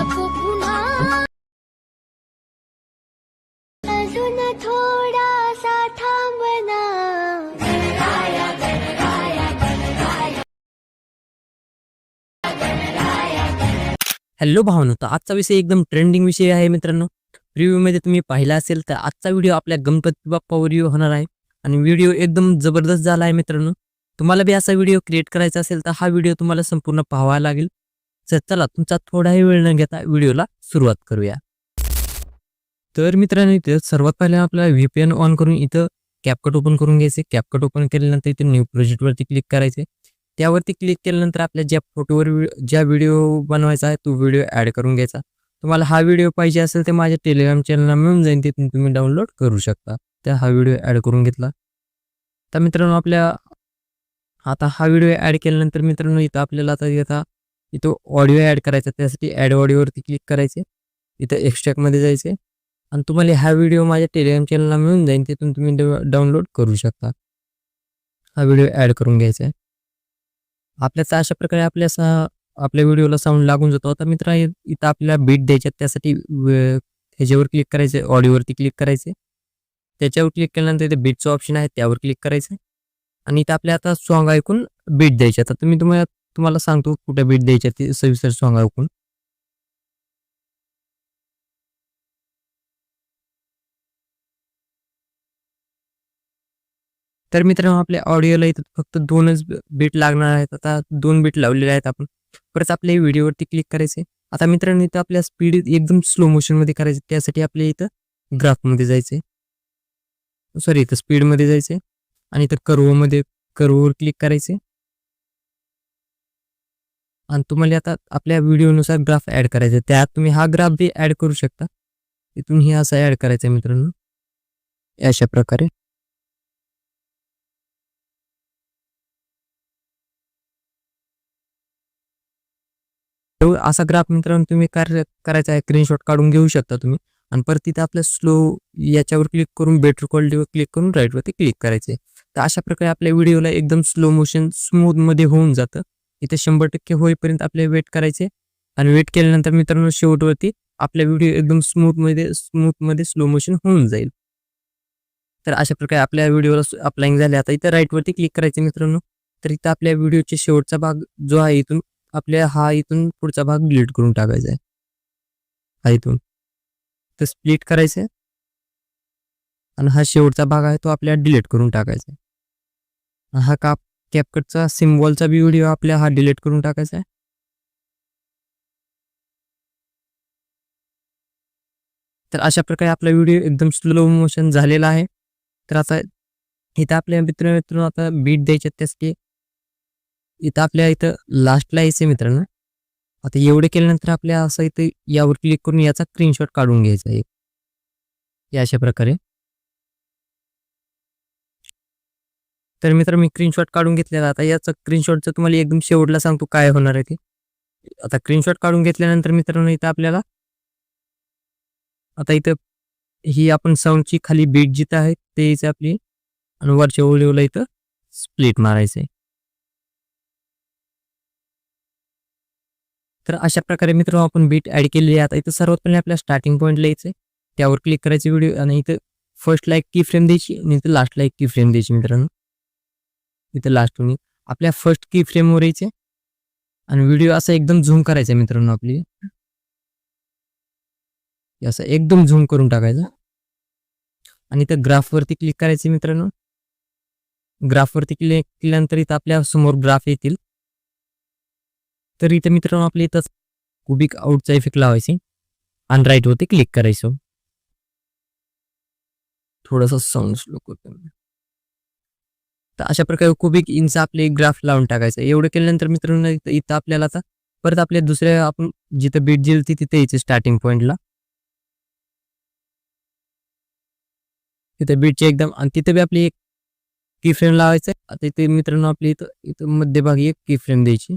नको पुन्हा अजून थोडासा थांबना गणराया गणराया गणराया गणराया. हॅलो भावनो, तर आजचा विषय एकदम ट्रेंडिंग विषय आहे मित्रांनो. रिव्ह्यूमध्ये तुम्ही पाहिला असेल तर आजचा व्हिडिओ आपल्या गणपती बाप्पा रिव्ह्यू होणार आहे आणि व्हिडिओ एकदम जबरदस्त झाला आहे मित्रांनो. तुम्हाला बी असा व्हिडिओ क्रिएट करायचा असेल तर हा व्हिडिओ तुम्हाला संपूर्ण पाहावा लागेल. तर चला तुमचा थोडाही वेळ न घेता व्हिडिओला सुरुवात करूया. तर मित्रांनो, इथे सर्वात पहिले आपल्याला VPN ऑन करून इथं कॅपकट ओपन करून घ्यायचे. कॅपकट ओपन केल्यानंतर इथे न्यू प्रोजेक्टवरती क्लिक करायचे. त्यावरती क्लिक केल्यानंतर आपल्या ज्या फोटोवर ज्या व्हिडिओ बनवायचा आहे तो व्हिडिओ ॲड करून घ्यायचा. तुम्हाला हा व्हिडिओ पाहिजे असेल तर माझ्या टेलिग्राम चॅनलला मिळून जाईल, तिथून तुम्ही डाउनलोड करू शकता. त्या हा व्हिडिओ ॲड करून घेतला. तर मित्रांनो, आता हा व्हिडिओ ॲड केल्यानंतर मित्रांनो इथं आपल्याला इथं ऑडिओ ॲड करायचा. त्यासाठी ॲड ऑडिओवरती क्लिक करायचे. इथं एक्स्ट्रॅक्टमध्ये जायचे आणि तुम्हाला हा व्हिडिओ माझ्या टेलिग्राम चॅनलला मिळून जाईल, तिथून तुम्ही डाउनलोड करू शकता. हा व्हिडिओ ॲड करून घ्यायचा आहे. आपल्याचा अशा प्रकारे आपल्या व्हिडिओला साऊंड लागून जातो. आता मित्र इथं आपल्याला बीट द्यायच्यात, त्यासाठी ह्याच्यावर क्लिक करायचे, ऑडिओवरती क्लिक करायचे. त्याच्यावर क्लिक केल्यानंतर इथे बीटचं ऑप्शन आहे, त्यावर क्लिक करायचं आणि इथं आपल्या आता सॉन्ग ऐकून बीट द्यायचे. आता तुम्हाला सांगतो कुठे बीट द्यायचे ते सविस्तर सॉन्ग ऐकून. तर मित्रांनो, आपल्या ऑडिओला इथं फक्त 2च बीट लागणार आहेत. आता 2 बीट लावलेले आहेत आपण. परत आपल्या व्हिडिओवरती क्लिक करायचे. आता मित्रांनो, इथं आपल्या स्पीड एकदम स्लो मोशनमध्ये करायचं. त्यासाठी आपल्या इथं ग्राफमध्ये जायचे, सॉरी इथं स्पीडमध्ये जायचे आणि इथं कर्ववर क्लिक करायचे आणि तुम्हाला आता आपल्या व्हिडिओनुसार ग्राफ ॲड करायचा. त्यात तुम्ही हा ग्राफ बी ॲड करू शकता. इथून हे असं ॲड करायचं आहे मित्रांनो, अशा प्रकारे. तो असा ग्राफ मित्रांनो तुम्ही करायचा आहे. स्क्रीनशॉट काढून घेऊ शकता तुम्ही आणि परत तिथे आपल्या स्लो याच्यावर क्लिक करून बेटर क्वालिटीवर क्लिक करून राईटवरती क्लिक करायचे. तर अशा प्रकारे आपल्या व्हिडिओला एकदम स्लो मोशन स्मूथमध्ये होऊन जातं. इथे 100% होईपर्यंत आपले वेट करायचे आणि वेट केल्यानंतर मित्रांनो शेवटवरती आपल्या व्हिडिओ एकदम स्मूथमध्ये स्लो मोशन होऊन जाईल. तर अशा प्रकारे आपल्या व्हिडिओला अप्लाइंग झाले. आता इथं राईटवरती क्लिक करायचे मित्रांनो. तर इथं आपल्या व्हिडिओचे शेवटचा भाग जो आहे इथून पुढचा भाग डिलीट करून टाकायचा आहे. इथून तर स्प्लिट करायचं आणि हा शेवटचा भाग आहे तो आपल्याला डिलीट करून टाकायचा आहे. हा कॅपकटचा सिम्बॉलचा बी व्हिडिओ आपल्या हा डिलीट करून टाकायचा आहे. तर अशा प्रकारे आपला व्हिडिओ एकदम स्लो मोशन झालेला आहे. तर आता इथं आपल्या मित्र आता बीट द्यायचे, त्यासाठी इथं लास्टला यायचं मित्रांनो. आता एवढे केल्यानंतर आपल्या असं इथं यावर क्लिक करून याचा स्क्रीनशॉट काढून घ्यायचा आहे अशा प्रकारे. तर मित्र मी स्क्रीनशॉट काढून घेतलेला. आता याचा स्क्रीनशॉटचं तुम्हाला एकदम शेवटला सांगतो काय होणार आहे ते. आता स्क्रीनशॉट काढून घेतल्यानंतर मित्रांनो इथं आपल्याला आता इथं ही आपण साऊंडची खाली बीट जिथं आहे ते यायचं आपली आणि वरच्या ओळीला इथं स्प्लिट मारायचं आहे. तर अशा प्रकारे मित्रांनो आपण बीट ॲड केलेली आहे. आता इथं सर्वात पहिले आपल्या स्टार्टिंग पॉईंटला यायचं आहे, त्यावर क्लिक करायचे व्हिडिओ आणि इथं फर्स्टला एक की फ्रेम द्यायची आणि इथं लास्टला एक की फ्रेम द्यायची मित्रांनो. इथं लास्टून आपल्या फर्स्ट की फ्रेमवर यायचे आणि व्हिडिओ असा एकदम झूम करायचा मित्रांनो. आपली असं एकदम झूम करून टाकायचं आणि इथं ग्राफवरती क्लिक करायचे मित्रांनो. ग्राफवरती क्लिक केल्यानंतर इथं आपल्या समोर ग्राफ येतील. तर इथं मित्रांनो आपल्या इथं कुबिक आउटचा इफेक्ट लावायचे आणि राईटवरती क्लिक करायचं. थोडासा साऊंड स्लो करतो. तर अशा प्रकारे कुबिक इनचा आपले ग्राफ लावून टाकायचं. एवढं केल्यानंतर मित्रांनो इथं आपल्याला आता परत आपल्या दुसऱ्या आपण जिथं बीट जिलती तिथे यायचे स्टार्टिंग पॉईंटला. तिथे बीटचे एकदम आणि तिथे बी आपली एक की फ्रेम लावायचं. आता इथे मित्रांनो आपली इथं मध्यभागी एक की फ्रेम द्यायची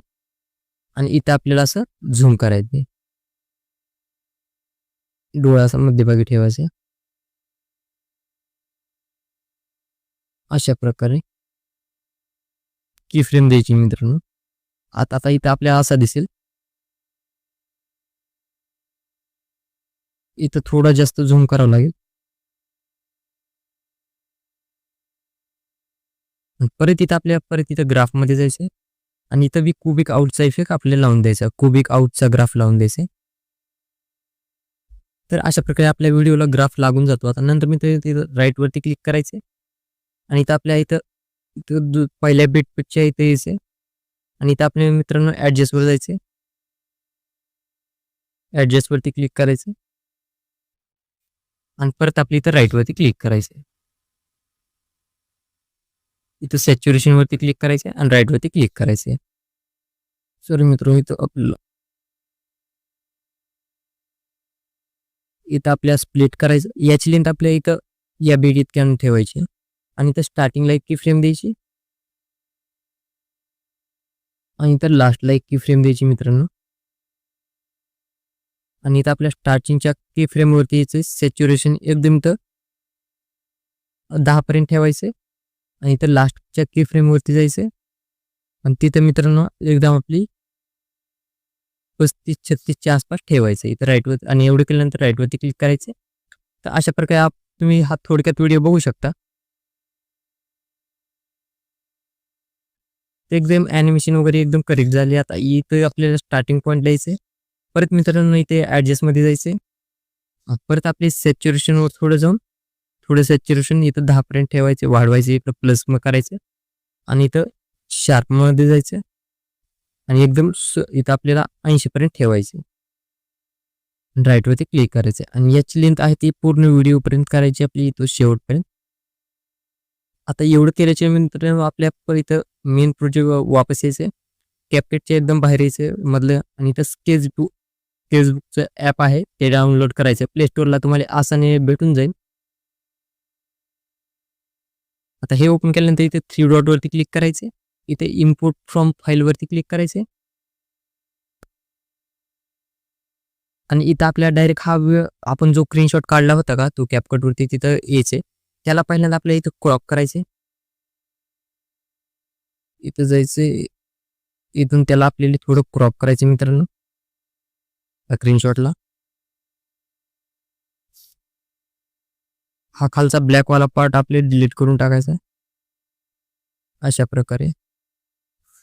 आणि इथं आपल्याला असं झूम करायचं. डोळा असं मध्यभागी ठेवायचा अशा प्रकारे की फ्रेम द्यायची मित्रांनो. आता इथं आपल्याला असा दिसेल. इथं थोडा जास्त झूम करावं लागेल. आणि परत इथं आपल्या परत इथं ग्राफमध्ये जायचं आणि इथं बी क्यूबिक आउटचा इफेक्ट आपल्याला लावून द्यायचा. क्यूबिक आउटचा ग्राफ लावून द्यायचा. तर अशा प्रकारे आपल्या व्हिडिओला ग्राफ लागून जातो. आता नंतर मी तिथं राईटवरती क्लिक करायचे आणि इथं आपल्या इथं इथं पहिल्या बिटपेक्षा इथं यायचे आणि इथं आपल्या मित्रांनो ॲडजस्टवर जायचे. ॲडजस्टवरती क्लिक करायचं आणि परत आपली इथं राईटवरती क्लिक करायचं. इथं सॅच्युरेशनवरती क्लिक करायचं आणि राईटवरती क्लिक करायचं. सॉरी मित्रांनो, इथं आपल्याला स्प्लिट करायचं. याची लेंथ आपल्या इथं या बीट इतक्यानं ठेवायची आणि इथं स्टार्टिंगला एक की फ्रेम द्यायची आणि इथं लास्टला एक की फ्रेम द्यायची मित्रांनो. आणि इथं आपल्या स्टार्टिंगच्या की फ्रेमवरती यायचं सॅच्युरेशन एकदम इथं 10 पर्यंत ठेवायचे आणि इथं लास्टच्या की फ्रेमवरती जायचं आणि तिथं मित्रांनो एकदम आपली 35-36च्या आसपास ठेवायचं इथं राईटवर आणि एवढं केल्यानंतर राईटवरती क्लिक करायचे. तर अशा प्रकारे तुम्ही हा थोडक्यात व्हिडिओ बघू शकता. ते एकदम ॲनिमेशन वगैरे एकदम करेक्ट झाले. आता इथं आपल्याला स्टार्टिंग पॉईंट द्यायचं. परत मित्रांनो इथे ॲडजस्टमध्ये जायचं. परत आपले सॅच्युरेशनवर थोडं जाऊन थोडं सॅच्युरेशन इथं 10 पर्यंत ठेवायचे, वाढवायचे, इकडं प्लस मग करायचं आणि इथं शार्पमध्ये जायचं आणि एकदम इथं आपल्याला 80 पर्यंत ठेवायचे. राईटवरती क्लिक करायचं आणि याची लेंथ आहे ती पूर्ण व्हिडिओपर्यंत करायची आपली इथं शेवटपर्यंत. आता एवढं केल्याच्या नंतर आपल्या इथं मेन प्रोजेक्ट वापस यायचं. कॅपकटच्या एकदम बाहेर यायचं मधलं आणि इथं फेसबुकचं ॲप आहे ते डाउनलोड करायचं. प्ले स्टोअरला तुम्हाला आसाने भेटून जाईल. आता हे ओपन केल्यानंतर इथे 3 डॉटवरती क्लिक करायचे. इथे इम्पोर्ट फ्रॉम फाईलवरती क्लिक करायचे आणि इथं आपल्याला डायरेक्ट आपण जो स्क्रीनशॉट काढला होता का तो कॅपकटवरती तिथं यायचे. त्याला पहिल्यांदा आपल्याला इथं क्रॉप करायचे. इथं जायचे. इथून त्याला आपल्याला थोडं क्रॉप करायचं मित्रांनो स्क्रीनशॉटला. हा खालचा ब्लॅकवाला पार्ट आपल्याला डिलीट करून टाकायचा अशा प्रकारे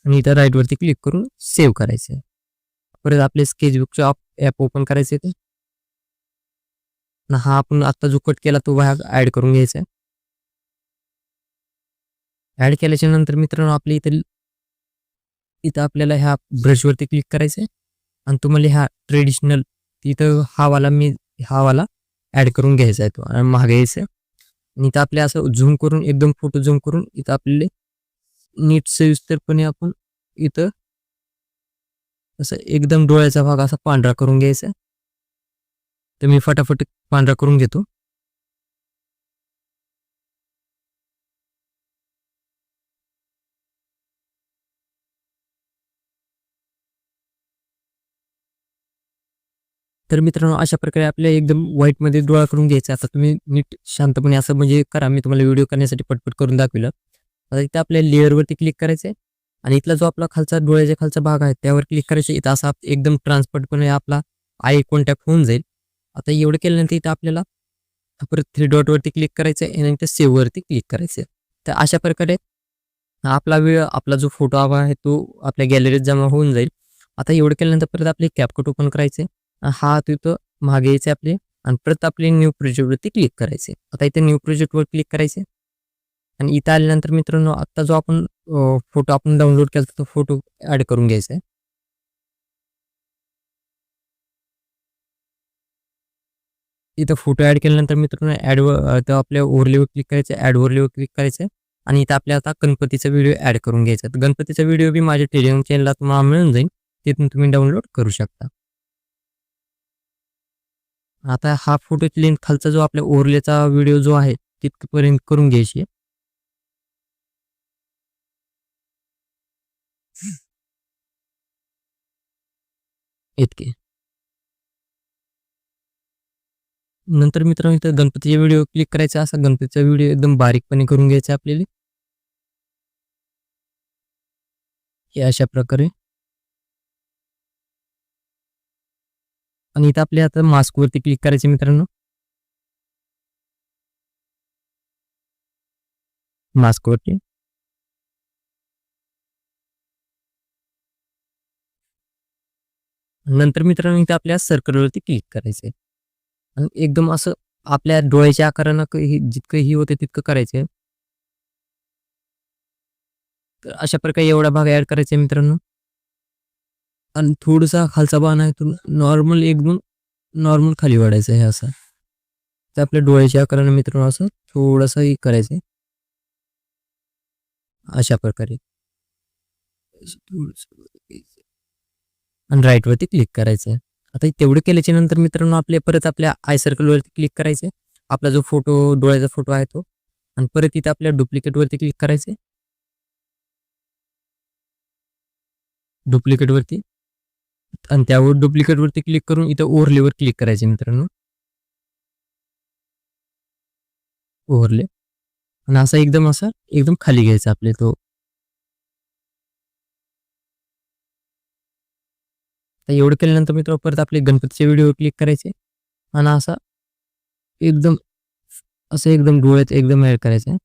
आणि इथं राईटवरती क्लिक करून सेव्ह करायचं. परत आपले स्केचबुकचं ॲप ओपन करायचं ते हा आपण आता जो कट केला तो भाग ॲड करून घ्यायचा. ॲड केल्याच्या नंतर मित्रांनो आपल्या इथं आपल्याला ह्या ब्रशवरती क्लिक करायचं आहे आणि तुम्हाला ह्या ट्रेडिशनल तिथं हा वाला ॲड करून घ्यायचा आहे तो आणि मागे यायचं आणि इथं आपल्या असं झूम करून एकदम फोटो झूम करून इथं आपल्याला नीट सविस्तरपणे आपण इथं असं एकदम डोळ्याचा भाग असा पांढरा करून घ्यायचा. तर मी फटाफट पांढरा करून घेतो. तर मित्रांनो अशा प्रकारे आपल्याला एकदम व्हाईटमध्ये डोळा करून घ्यायचा. आता तुम्ही नीट शांतपणे असं म्हणजे करा. मी तुम्हाला व्हिडिओ करण्यासाठी पटपट करून दाखविलं. आता इथं आपल्या लेअरवरती क्लिक करायचं आहे आणि इथला जो आपला खालचा डोळ्याच्या खालचा भाग आहे त्यावर क्लिक करायचं. इथं असा एकदम ट्रान्सपरंटपणे आपला आय कॉन्टॅक्ट होऊन जाईल. आता एवढं केल्यानंतर इथं आपल्याला परत 3 डॉटवरती क्लिक करायचं आहे आणि नंतर सेव्हवरती क्लिक करायचं आहे. तर अशा प्रकारे आपला जो फोटो हवा आहे तो आपल्या गॅलरीत जमा होऊन जाईल. आता एवढं केल्यानंतर परत आपले कॅपकट ओपन करायचे. हा तिथं मागे यायचे आपले आणि परत आपले न्यू प्रोजेक्टवरती क्लिक करायचे. आता इथे न्यू प्रोजेक्टवर क्लिक करायचे आणि इथं आल्यानंतर मित्रांनो आता जो आपण फोटो आपण डाउनलोड केला तो फोटो ॲड करून घ्यायचा आहे. इथं फोटो ॲड केल्यानंतर मित्रांनो तर आपल्या ओव्हरलेवर क्लिक करायचं, ॲड ओव्हरलेवर क्लिक करायचं आणि इथं आपल्याला आता गणपतीचा व्हिडिओ ॲड करून घ्यायचा. तर गणपतीचा व्हिडिओ बी माझ्या टेलिग्राम चॅनलला तुम्हाला मिळून जाईल. तिथून तुम्ही डाउनलोड करू शकता. आता हा फोटोची लेंथ खालचा जो आपल्या ओव्हरलेचा व्हिडिओ जो आहे तिथपर्यंत करून घ्यायची आहे. इतके. नंतर मित्रांनो इथं गणपतीचा व्हिडिओ क्लिक करायचा. असा गणपतीचा व्हिडिओ एकदम बारीकपणे करून घ्यायचा आपल्याला. हे अशा प्रकारे आणि इथं आपल्या आता मास्कवरती क्लिक करायचे मित्रांनो. मास्कवरती नंतर मित्रांनो इथं आपल्या सर्कलवरती क्लिक करायचंय आणि एकदम असं आपल्या डोळ्याच्या आकारानं जितकं ही होते तितकं करायचंय. तर अशा प्रकारे एवढा भाग ऍड करायचा मित्रांनो. आणि थोडासा खालचा बाण आहे तो नॉर्मल एकदम नॉर्मल खाली वाढायचं आहे असं. तर आपल्या डोळ्याच्या आकारानं मित्रांनो असं थोडंसं हे करायचंय अशा प्रकारे. असं थोडंसं घ्यायचं आणि राईट वरती क्लिक करायचं. आता तेवढं केल्याच्या नंतर मित्रांनो परत आपल्या आय सर्कल वरती क्लिक करायचं. आपला जो फोटो डोळ्याचा फोटो आहे तो आणि परत इथे आपल्या डुप्लिकेट वरती क्लिक करायचे. डुप्लिकेट वरती आणि त्यावर डुप्लिकेट वरती क्लिक करून इथं ओव्हरलेवर क्लिक करायचे मित्रांनो. ओव्हरले आणि असा एकदम खाली घ्यायचा आपले तो. तर एवढं केल्यानंतर मित्र परत आपले गणपतीचे व्हिडिओ क्लिक करायचे आणि एकदम एकदम डोळ्यात एकदम ऍड करायचं.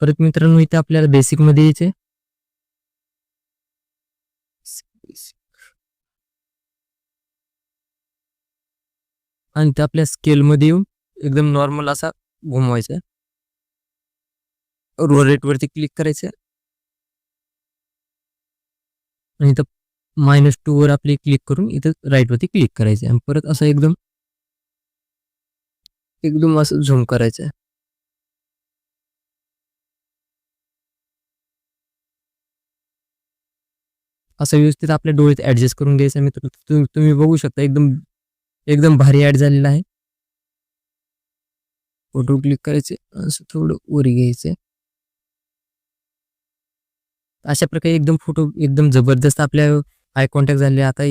परत मित्रांनो इथे आपल्याला बेसिक मध्ये यायचे. आणि ते आपल्या स्केल मध्ये येऊन एकदम नॉर्मल असा घुमवायचा. रोटेट वरती क्लिक करायचं आणि इथं -2 वर आपली क्लिक करून इथं राईट वरती क्लिक करायचं आणि परत असं एकदम एकदम असं झूम करायचं. असं व्यवस्थित आपल्या डोळ्यात ऍडजस्ट करून घ्यायचं मित्र. तुम्ही बघू शकता एकदम एकदम भारी ऍड झालेला आहे. फोटो क्लिक करायचे असं थोडं वर घ्यायचं. अशा प्रकारे एकदम फोटो एकदम जबरदस्त आपल्या आय कॉन्टॅक्ट झाले. आता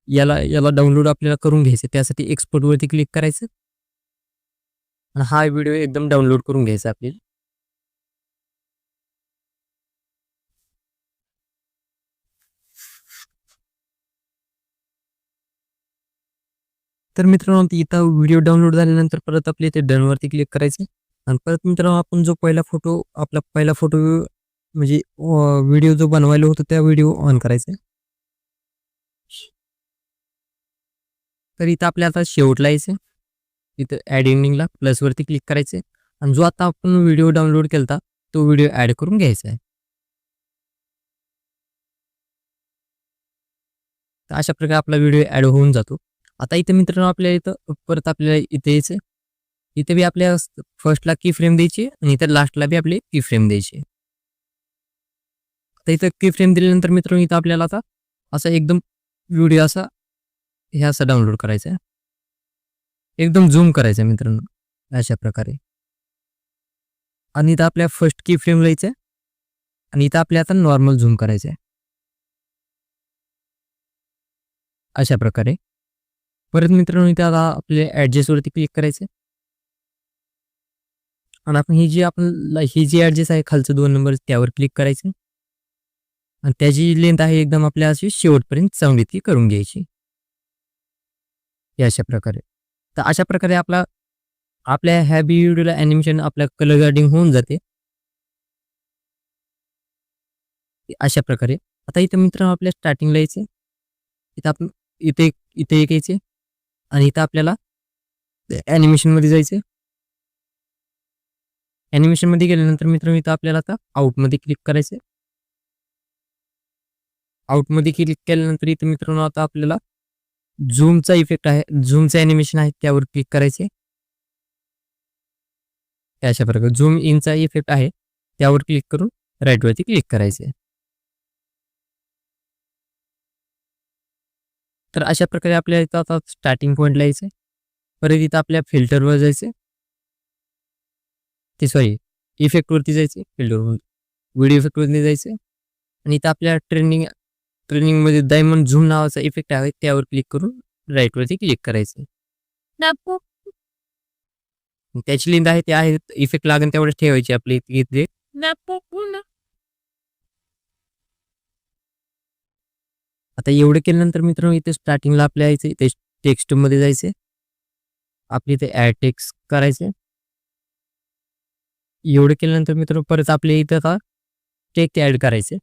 याला याला डाउनलोड आपल्याला करून घ्यायचं. त्यासाठी एक्सपोर्ट वरती क्लिक करायचं आणि हा व्हिडिओ एकदम डाउनलोड करून घ्यायचा आपल्याला. तर मित्रांनो इथं व्हिडिओ डाउनलोड झाल्यानंतर परत आपल्या इथे डन वरती क्लिक करायचं आणि परत मित्रांनो आपण जो आपला पहिला फोटो म्हणजे व्हिडिओ जो बनवायला होतो त्या व्हिडिओ ऑन करायचा. तर इथं आपल्या आता शेवटला यायचं. इथं ॲड एंडिंगला प्लस वरती क्लिक करायचे आणि जो आता आपण व्हिडिओ डाउनलोड केलता तो व्हिडिओ ॲड करून घ्यायचा आहे. तर अशा प्रकारे आपला व्हिडिओ ॲड होऊन जातो. आता इथे मित्रांनो आपल्या इथं परत आपल्याला इथे यायचं. इथे बी आपल्या फर्स्टला की फ्रेम द्यायची आणि इथे लास्टला बी आपली की फ्रेम द्यायची. आता इथं की फ्रेम दिल्यानंतर मित्रांनो इथं आपल्याला आता असा एकदम व्हिडिओ हे असं डाउनलोड करायचा आहे. एकदम झूम करायचं मित्रांनो अशा प्रकारे. आणि इथं आपल्या फर्स्ट की फ्रेम द्यायचं आणि इथं आपल्या आता नॉर्मल झूम करायचं आहे अशा प्रकारे. परत मित्रांनो इथे आता आपल्या ॲडजस्ट वरती क्लिक करायचं आणि आपण ही जी ॲडजस्ट आहे खालचं 2 नंबर त्यावर क्लिक करायचं आणि त्याची लेंथ आहे एकदम आपल्या अशी शेवटपर्यंत चांगली ती करून घ्यायची अशा प्रकारे. तर अशा प्रकारे आपल्या ह्या व्हिडिओला ॲनिमेशन आपल्या कलर ग्रेडिंग होऊन जाते अशा प्रकारे. आता इथं मित्रांनो आपल्या स्टार्टिंगला यायचं. इथं आपण इथे इथे एक यायचे आणि इथं आपल्याला ॲनिमेशनमध्ये जायचं. ॲनिमेशनमध्ये गेल्यानंतर मित्रांनो इथं आपल्याला आता आउटमध्ये क्लिक करायचं. आउटमध्ये क्लिक केल्यानंतर इथं मित्रांनो आता आपल्याला झूमचा इफेक्ट आहे, झूमचं ॲनिमेशन आहे त्यावर क्लिक करायचे. अशा प्रकारे झूम इनचा इफेक्ट आहे त्यावर क्लिक करून राईटवरती क्लिक करायचे. तर अशा प्रकारे आपल्या इथं आता स्टार्टिंग पॉईंटला यायचं. परत इथं आपल्या फिल्टरवर जायचं. इफेक्टवरती जायचे. फिल्टरवर व्हिडिओ इफेक्टवरती जायचं आणि इथं आपल्या ट्रेनिंगमध्ये डायमंड झूम नावाचा इफेक्ट आहे त्यावर क्लिक करून राईटवरती क्लिक करायचं. त्याची लिंक आहे ते आहे इफेक्ट लागेल तेवढं ठेवायची आपली इथे. आता एवढं केल्यानंतर मित्रांनो इथे स्टार्टिंगला आपल्या यायचं इथे टेक्स्टमध्ये जायचे, आपली इथे ॲड टेक्स्ट करायचे. एवढं केल्यानंतर मित्रांनो परत आपल्या इथं आता टेक्स्ट ॲड करायचे.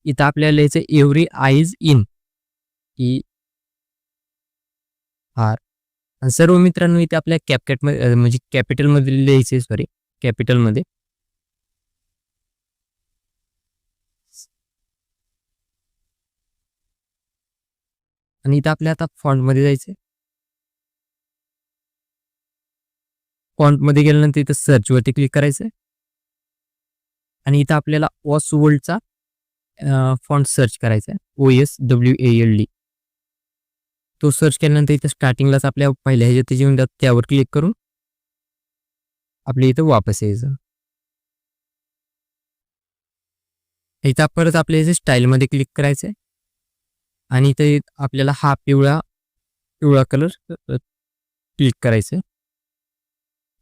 इथं आपल्याला लिहायचं एव्हरी आयज इन ER आणि सर्व मित्रांनो इथे आपल्या कॅपकॅटमध्ये म्हणजे कॅपिटलमध्ये लिहायचे, सॉरी कॅपिटलमध्ये. आणि इथं आपल्या आता फॉन्टमध्ये जायचं. फॉन्टमध्ये गेल्यानंतर इथं सर्चवरती क्लिक करायचं आणि इथं आपल्याला ऑसवर्ल्डचा फॉन्ट सर्च करायचा आहे, OSWALD. तो सर्च केल्यानंतर इथं स्टार्टिंगलाच आपल्या पहिल्या ह्याच्यात जेवून त्यावर क्लिक करून आपल्या इथं वापस यायचं. इथं परत आपल्या इथे स्टाईलमध्ये क्लिक करायचं आहे आणि इथे आपल्याला हा पिवळा कलर क्लिक करायचं आहे,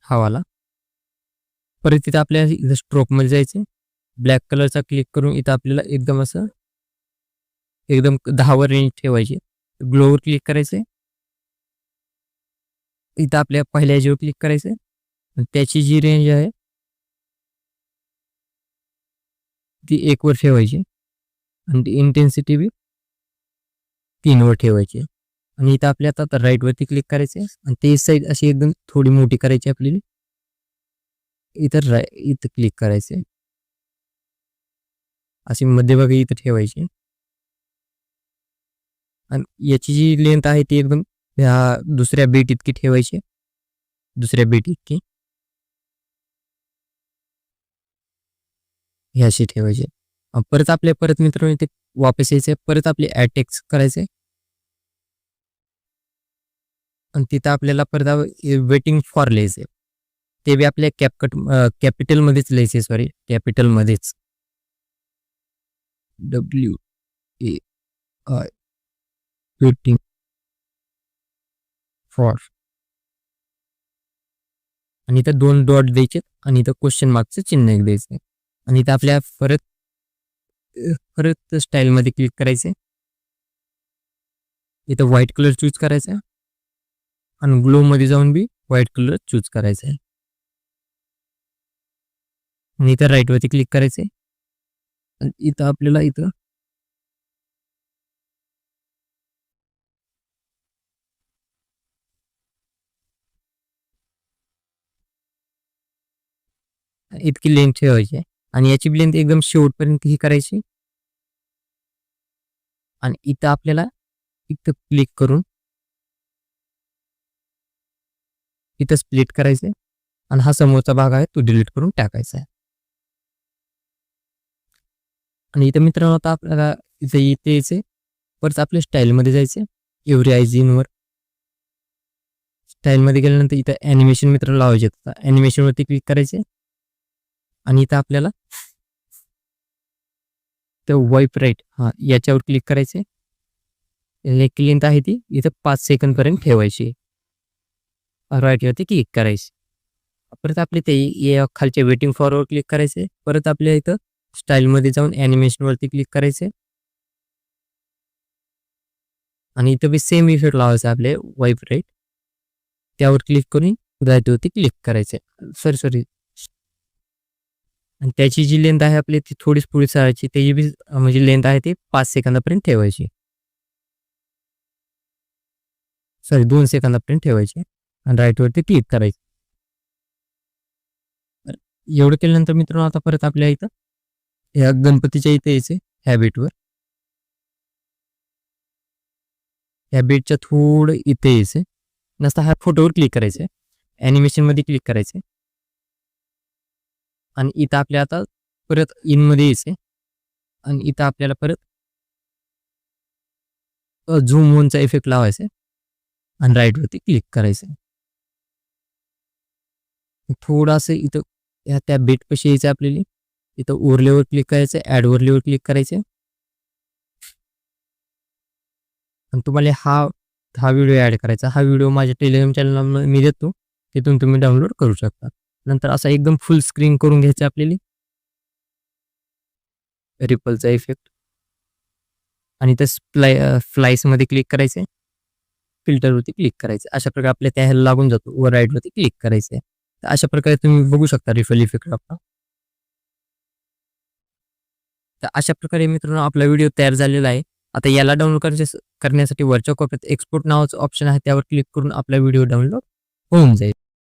हा वाला. परत इथं आपल्याला इथं स्ट्रोकमध्ये जायचं, ब्लॅक कलरचा क्लिक करून इथं आपल्याला एकदम असं एकदम 10वर रेंज ठेवायची. ग्लोवर क्लिक करायचं, इथं आपल्या पहिल्या ह्याच्यावर क्लिक करायचं आणि त्याची जी रेंज आहे ती 1वर ठेवायची आणि ती इंटेन्सिटी बी 3वर ठेवायची. आणि इथं आपल्या आता राईटवरती क्लिक करायचे आणि ते साईड अशी एकदम थोडी मोठी करायची आपल्याला. इथं क्लिक करायचे, अशी मध्ये बघा इथं ठेवायची आणि याची जी लेंथ आहे ती एकदम ह्या दुसऱ्या बीट इतकी ठेवायची, दुसऱ्या बीट इतकी ह्याशी ठेवायची. परत आपल्या परत मित्रांनो इथे वापस यायचे, परत आपले ॲड टेक्स्ट करायचे आणि तिथं आपल्याला परत वेटिंग फॉर लिहायचे. ते बी आपल्या कॅपिटलमध्येच लिहायचे, सॉरी कॅपिटलमध्येच, WAI वेटिंग फॉर. आणि इथं 2 डॉट द्यायचे आणि इथं क्वेश्चन मार्कचं चिन्ह एक द्यायचं आणि इथं आपल्या परत स्टाईलमध्ये क्लिक करायचे. इथं व्हाईट कलर चूज करायचा आणि ग्लोमध्ये जाऊन बी व्हाईट कलर चूज करायचा आहे आणि इथं राईटवरती क्लिक करायचे. इथं आपल्याला इथं इतकी लेंथ ठेवायची आणि याची लेंथ एकदम शेवटपर्यंत ही करायची. आणि इथं आपल्याला इथं क्लिक करून इथं स्प्लिट करायचे आणि हा समोरचा भाग आहे तो डिलीट करून टाकायचा आहे. आणि इथं मित्रांनो आता आपल्याला इथे यायचे, परत आपल्या स्टाईलमध्ये जायचे, एव्हरी आयज इनवर. स्टाईलमध्ये गेल्यानंतर इथं ॲनिमेशन मित्रांनो लावायचे, ॲनिमेशनवरती क्लिक करायचे आणि इथं आपल्याला तर वाईप राईट याच्यावर क्लिक करायचे. लेक लेंथ आहे ती इथं 5 सेकंदपर्यंत ठेवायची, राईटवरती क्लिक करायची. परत आपले ते खालच्या वेटिंग फॉरवर क्लिक करायचे. परत आपल्या इथं स्टाईलमध्ये जाऊन ॲनिमेशनवरती क्लिक करायचे आणि इथं बी सेम इफेक्ट लावायचा आपले वाईप राईट, त्यावर क्लिक करून राईटवरती क्लिक करायचे, सॉरी. आणि त्याची जी लेंथ आहे आपली ती थोडीच पुढे सारायची, त्याची बी म्हणजे लेंथ आहे ती 5 सेकंदापर्यंत ठेवायची, सॉरी 2 सेकंदापर्यंत ठेवायची आणि राईटवरती क्लिक करायची. एवढं केल्यानंतर मित्रांनो आता परत आपल्या इथं ह्या गणपतीच्या इथे यायचे, ह्या बीटवर, ह्या बीटच्या थोडं इथे यायचे, नसता ह्या फोटोवर क्लिक करायचे, ॲनिमेशनमध्ये क्लिक करायचे आणि इथं आपल्या आता परत इनमध्ये यायचे आणि इथं आपल्याला परत झूम होनचा इफेक्ट लावायचा आणि राईटवरती क्लिक करायचं. थोडंसं इथं त्या बीटपाशी यायचं आपल्याला, इथं ओव्हरलेवर क्लिक करायचं, ॲड ओव्हरलेवर क्लिक करायचे आणि तुम्हाला हा व्हिडिओ ॲड करायचा. हा व्हिडिओ माझ्या टेलिग्राम चॅनलला मी देतो, तिथून तुम्ही डाउनलोड करू शकता. नंतर असा एकदम फुल स्क्रीन करून घ्यायचं आपल्याला, रिपलचा इफेक्ट. आणि ते फ्लाईसमध्ये क्लिक करायचे, फिल्टरवरती क्लिक करायचं. अशा प्रकारे आपल्या त्या ह्याला लागून जातो. ओव्हरराईडवरती क्लिक करायचं. तर अशा प्रकारे तुम्ही बघू शकता रिफल इफेक्ट आपला. तर अशा प्रकारे मित्रांनो आपला व्हिडिओ तयार झालेला आहे. आता याला डाउनलोड करण्यासाठी वरच्या कोपऱ्यात एक्सपोर्ट नावाचं ऑप्शन आहे, त्यावर क्लिक करून आपला व्हिडिओ डाउनलोड होऊन जाईल.